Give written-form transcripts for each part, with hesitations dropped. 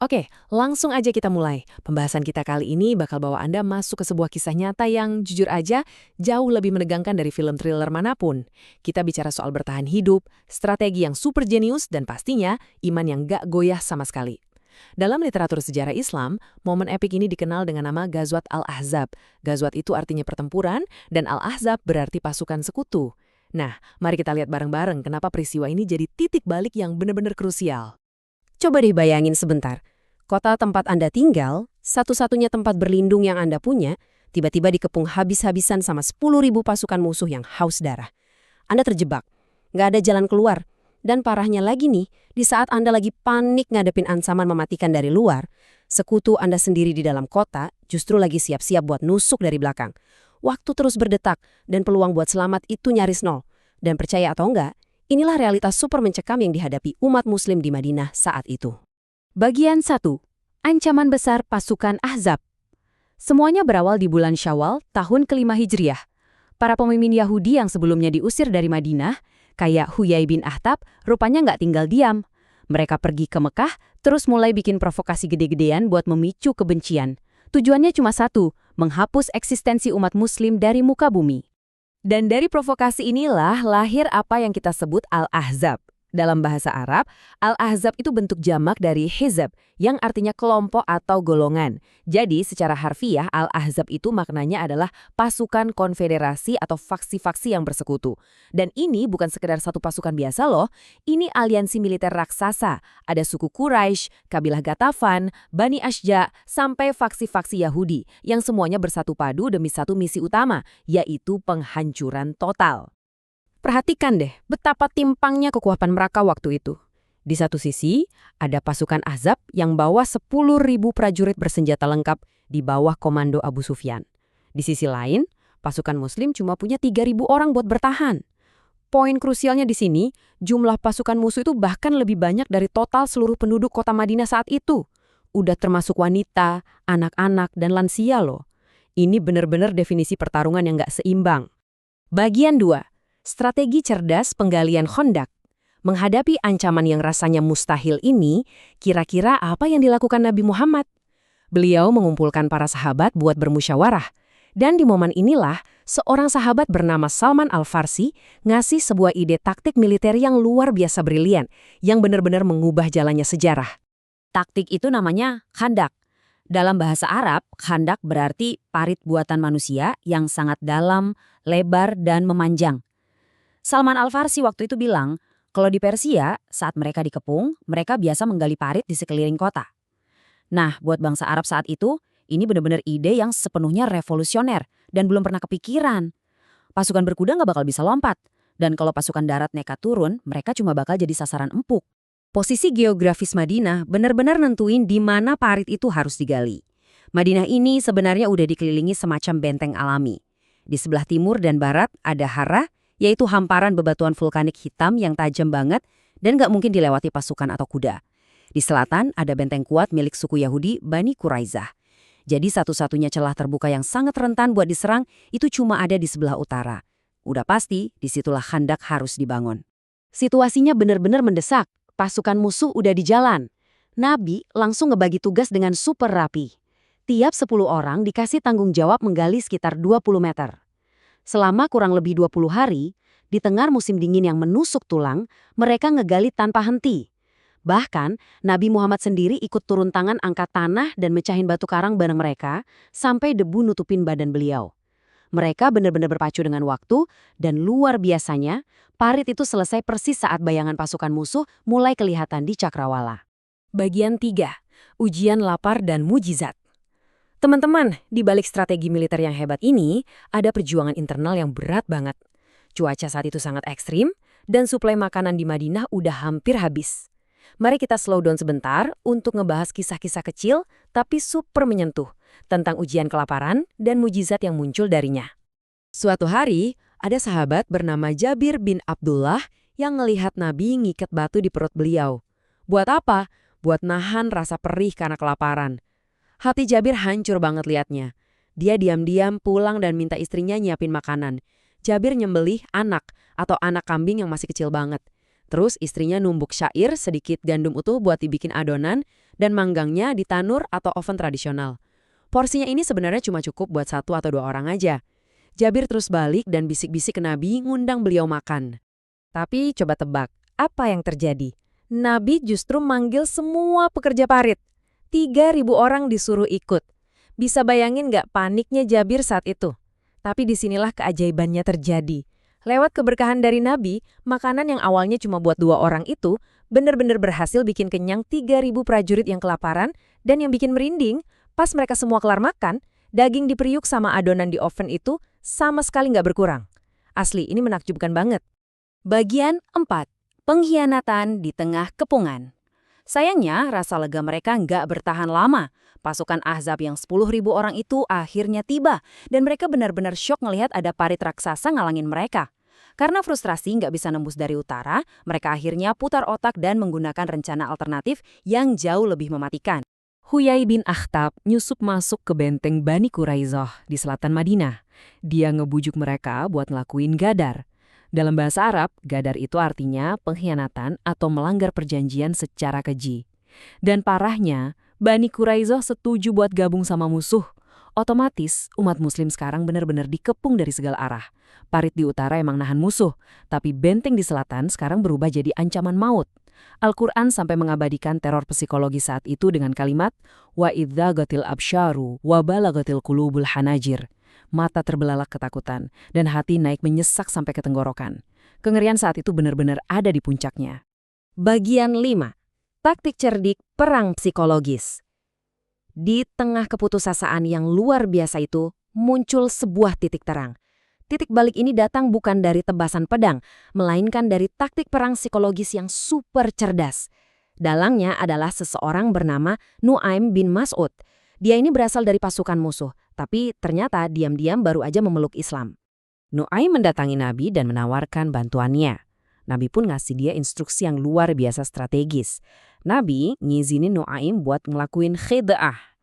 Oke, langsung aja kita mulai. Pembahasan kita kali ini bakal bawa Anda masuk ke sebuah kisah nyata yang jujur aja jauh lebih menegangkan dari film thriller manapun. Kita bicara soal bertahan hidup, strategi yang super jenius, dan pastinya iman yang gak goyah sama sekali. Dalam literatur sejarah Islam, momen epik ini dikenal dengan nama Ghazwat Al-Ahzab. Ghazwat itu artinya pertempuran, dan Al-Ahzab berarti pasukan sekutu. Nah, mari kita lihat bareng-bareng kenapa peristiwa ini jadi titik balik yang benar-benar krusial. Coba deh bayangin sebentar. Kota tempat Anda tinggal, satu-satunya tempat berlindung yang Anda punya, tiba-tiba dikepung habis-habisan sama 10.000 pasukan musuh yang haus darah. Anda terjebak, nggak ada jalan keluar. Dan parahnya lagi nih, di saat Anda lagi panik ngadepin ancaman mematikan dari luar, sekutu Anda sendiri di dalam kota justru lagi siap-siap buat nusuk dari belakang. Waktu terus berdetak, dan peluang buat selamat itu nyaris nol. Dan percaya atau enggak, inilah realitas super mencekam yang dihadapi umat muslim di Madinah saat itu. Bagian 1. Ancaman besar pasukan Ahzab. Semuanya berawal di bulan Syawal tahun ke-5 Hijriah. Para pemimpin Yahudi yang sebelumnya diusir dari Madinah, kayak Huyai bin Akhtab, rupanya nggak tinggal diam. Mereka pergi ke Mekah, terus mulai bikin provokasi gede-gedean buat memicu kebencian. Tujuannya cuma satu, menghapus eksistensi umat muslim dari muka bumi. Dan dari provokasi inilah lahir apa yang kita sebut Al-Ahzab. Dalam bahasa Arab, Al-Ahzab itu bentuk jamak dari hizab, yang artinya kelompok atau golongan. Jadi secara harfiah, Al-Ahzab itu maknanya adalah pasukan konfederasi atau faksi-faksi yang bersekutu. Dan ini bukan sekedar satu pasukan biasa loh, ini aliansi militer raksasa. Ada suku Quraisy, kabilah Ghatafan, Bani Ashja, sampai faksi-faksi Yahudi, yang semuanya bersatu padu demi satu misi utama, yaitu penghancuran total. Perhatikan deh betapa timpangnya kekuatan mereka waktu itu. Di satu sisi, ada pasukan Ahzab yang bawa 10.000 prajurit bersenjata lengkap di bawah komando Abu Sufyan. Di sisi lain, pasukan Muslim cuma punya 3.000 orang buat bertahan. Poin krusialnya di sini, jumlah pasukan musuh itu bahkan lebih banyak dari total seluruh penduduk kota Madinah saat itu. Udah termasuk wanita, anak-anak, dan lansia loh. Ini benar-benar definisi pertarungan yang nggak seimbang. Bagian 2. Strategi cerdas penggalian Khandaq. Menghadapi ancaman yang rasanya mustahil ini, kira-kira apa yang dilakukan Nabi Muhammad? Beliau mengumpulkan para sahabat buat bermusyawarah. Dan di momen inilah, seorang sahabat bernama Salman Al-Farsi ngasih sebuah ide taktik militer yang luar biasa brilian, yang benar-benar mengubah jalannya sejarah. Taktik itu namanya Khandaq. Dalam bahasa Arab, Khandaq berarti parit buatan manusia yang sangat dalam, lebar, dan memanjang. Salman Al-Farsi waktu itu bilang, kalau di Persia, saat mereka dikepung, mereka biasa menggali parit di sekeliling kota. Nah, buat bangsa Arab saat itu, ini benar-benar ide yang sepenuhnya revolusioner dan belum pernah kepikiran. Pasukan berkuda nggak bakal bisa lompat, dan kalau pasukan darat nekat turun, mereka cuma bakal jadi sasaran empuk. Posisi geografis Madinah benar-benar nentuin di mana parit itu harus digali. Madinah ini sebenarnya udah dikelilingi semacam benteng alami. Di sebelah timur dan barat ada Hara, yaitu hamparan bebatuan vulkanik hitam yang tajam banget dan nggak mungkin dilewati pasukan atau kuda. Di selatan ada benteng kuat milik suku Yahudi Bani Quraizah. Jadi satu-satunya celah terbuka yang sangat rentan buat diserang itu cuma ada di sebelah utara. Udah pasti, disitulah Khandaq harus dibangun. Situasinya benar-benar mendesak, pasukan musuh udah di jalan. Nabi langsung ngebagi tugas dengan super rapi. Tiap 10 orang dikasih tanggung jawab menggali sekitar 20 meter. Selama kurang lebih 20 hari, di tengah musim dingin yang menusuk tulang, mereka ngegali tanpa henti. Bahkan, Nabi Muhammad sendiri ikut turun tangan angkat tanah dan mecahin batu karang bareng mereka, sampai debu nutupin badan beliau. Mereka benar-benar berpacu dengan waktu, dan luar biasanya, parit itu selesai persis saat bayangan pasukan musuh mulai kelihatan di Cakrawala. Bagian 3. Ujian lapar dan mujizat. Teman-teman, di balik strategi militer yang hebat ini, ada perjuangan internal yang berat banget. Cuaca saat itu sangat ekstrim, dan suplai makanan di Madinah udah hampir habis. Mari kita slow down sebentar untuk ngebahas kisah-kisah kecil, tapi super menyentuh, tentang ujian kelaparan dan mujizat yang muncul darinya. Suatu hari, ada sahabat bernama Jabir bin Abdullah yang ngelihat Nabi ngikat batu di perut beliau. Buat apa? Buat nahan rasa perih karena kelaparan. Hati Jabir hancur banget liatnya. Dia diam-diam pulang dan minta istrinya nyiapin makanan. Jabir nyembelih anak atau anak kambing yang masih kecil banget. Terus istrinya numbuk syair, sedikit gandum utuh buat dibikin adonan, dan manggangnya di tanur atau oven tradisional. Porsinya ini sebenarnya cuma cukup buat 1 atau 2 orang aja. Jabir terus balik dan bisik-bisik ke Nabi ngundang beliau makan. Tapi coba tebak, apa yang terjadi? Nabi justru manggil semua pekerja parit. 3.000 orang disuruh ikut. Bisa bayangin nggak paniknya Jabir saat itu? Tapi disinilah keajaibannya terjadi. Lewat keberkahan dari Nabi, makanan yang awalnya cuma buat 2 orang itu benar-benar berhasil bikin kenyang 3.000 prajurit yang kelaparan, dan yang bikin merinding, pas mereka semua kelar makan, daging diperiuk sama adonan di oven itu sama sekali nggak berkurang. Asli, ini menakjubkan banget. Bagian 4. Pengkhianatan di tengah kepungan. Sayangnya, rasa lega mereka nggak bertahan lama. Pasukan Ahzab yang 10.000 orang itu akhirnya tiba, dan mereka benar-benar syok ngelihat ada parit raksasa ngalangin mereka. Karena frustrasi nggak bisa nembus dari utara, mereka akhirnya putar otak dan menggunakan rencana alternatif yang jauh lebih mematikan. Huyai bin Akhtab nyusup masuk ke benteng Bani Quraizoh di selatan Madinah. Dia ngebujuk mereka buat ngelakuin gadar. Dalam bahasa Arab, gadar itu artinya pengkhianatan atau melanggar perjanjian secara keji. Dan parahnya, Bani Quraizoh setuju buat gabung sama musuh. Otomatis, umat muslim sekarang benar-benar dikepung dari segala arah. Parit di utara emang nahan musuh, tapi benteng di selatan sekarang berubah jadi ancaman maut. Al-Quran sampai mengabadikan teror psikologi saat itu dengan kalimat wa idzagatil absyaru wa balagatil qulubul hanajir. Mata terbelalak ketakutan, dan hati naik menyesak sampai ke tenggorokan. Kengerian saat itu benar-benar ada di puncaknya. Bagian 5. Taktik cerdik perang psikologis. Di tengah keputusasaan yang luar biasa itu, muncul sebuah titik terang. Titik balik ini datang bukan dari tebasan pedang, melainkan dari taktik perang psikologis yang super cerdas. Dalangnya adalah seseorang bernama Nu'aim bin Mas'ud. Dia ini berasal dari pasukan musuh, tapi ternyata diam-diam baru aja memeluk Islam. Nu'aim mendatangi Nabi dan menawarkan bantuannya. Nabi pun ngasih dia instruksi yang luar biasa strategis. Nabi ngizinin Nu'aim buat ngelakuin khid'ah.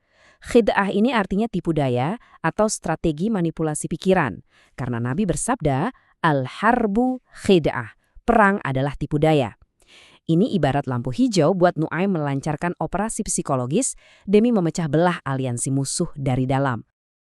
Khid'ah ini artinya tipu daya atau strategi manipulasi pikiran. Karena Nabi bersabda, al-harbu khid'ah. Perang adalah tipu daya. Ini ibarat lampu hijau buat Nu'aim melancarkan operasi psikologis demi memecah belah aliansi musuh dari dalam.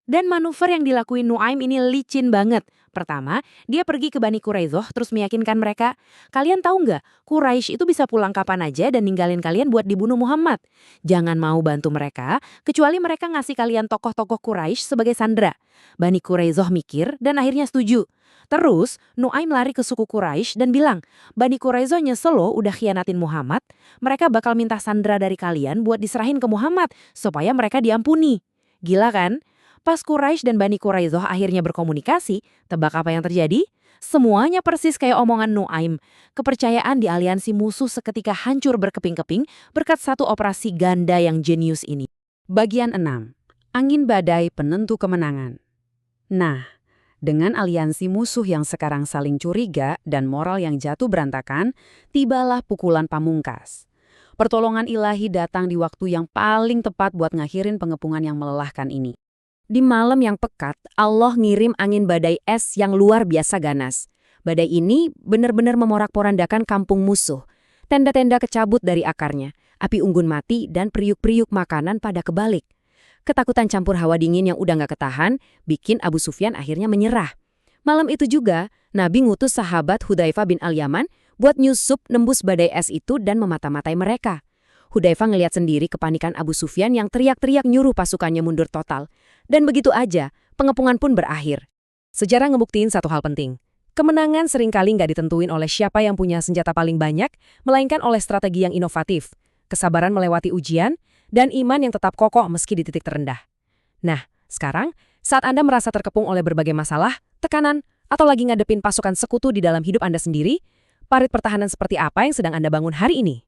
Dan manuver yang dilakuin Nu'aim ini licin banget. Pertama, dia pergi ke Bani Quraizoh terus meyakinkan mereka, kalian tahu nggak, Quraisy itu bisa pulang kapan aja dan ninggalin kalian buat dibunuh Muhammad. Jangan mau bantu mereka, kecuali mereka ngasih kalian tokoh-tokoh Quraisy sebagai sandera. Bani Quraizoh mikir dan akhirnya setuju. Terus, Nu'aim lari ke suku Quraisy dan bilang, Bani Quraizoh nyesel loh udah khianatin Muhammad, mereka bakal minta sandera dari kalian buat diserahin ke Muhammad, supaya mereka diampuni. Gila kan? Pas Quraisy dan Bani Quraizoh akhirnya berkomunikasi, tebak apa yang terjadi? Semuanya persis kayak omongan Nu'aim. Kepercayaan di aliansi musuh seketika hancur berkeping-keping berkat satu operasi ganda yang jenius ini. Bagian 6. Angin badai penentu kemenangan. Nah, dengan aliansi musuh yang sekarang saling curiga dan moral yang jatuh berantakan, tibalah pukulan pamungkas. Pertolongan ilahi datang di waktu yang paling tepat buat ngakhirin pengepungan yang melelahkan ini. Di malam yang pekat, Allah ngirim angin badai es yang luar biasa ganas. Badai ini benar-benar memorak-porandakan kampung musuh. Tenda-tenda kecabut dari akarnya, api unggun mati dan periuk-periuk makanan pada kebalik. Ketakutan campur hawa dingin yang udah gak ketahan, bikin Abu Sufyan akhirnya menyerah. Malam itu juga, Nabi ngutus sahabat Hudzaifah bin Al-Yaman buat nyusup nembus badai es itu dan memata-matai mereka. Hudzaifah ngelihat sendiri kepanikan Abu Sufyan yang teriak-teriak nyuruh pasukannya mundur total. Dan begitu aja, pengepungan pun berakhir. Sejarah ngebuktiin satu hal penting. Kemenangan seringkali nggak ditentuin oleh siapa yang punya senjata paling banyak, melainkan oleh strategi yang inovatif, kesabaran melewati ujian, dan iman yang tetap kokoh meski di titik terendah. Nah, sekarang, saat Anda merasa terkepung oleh berbagai masalah, tekanan, atau lagi ngadepin pasukan sekutu di dalam hidup Anda sendiri, parit pertahanan seperti apa yang sedang Anda bangun hari ini?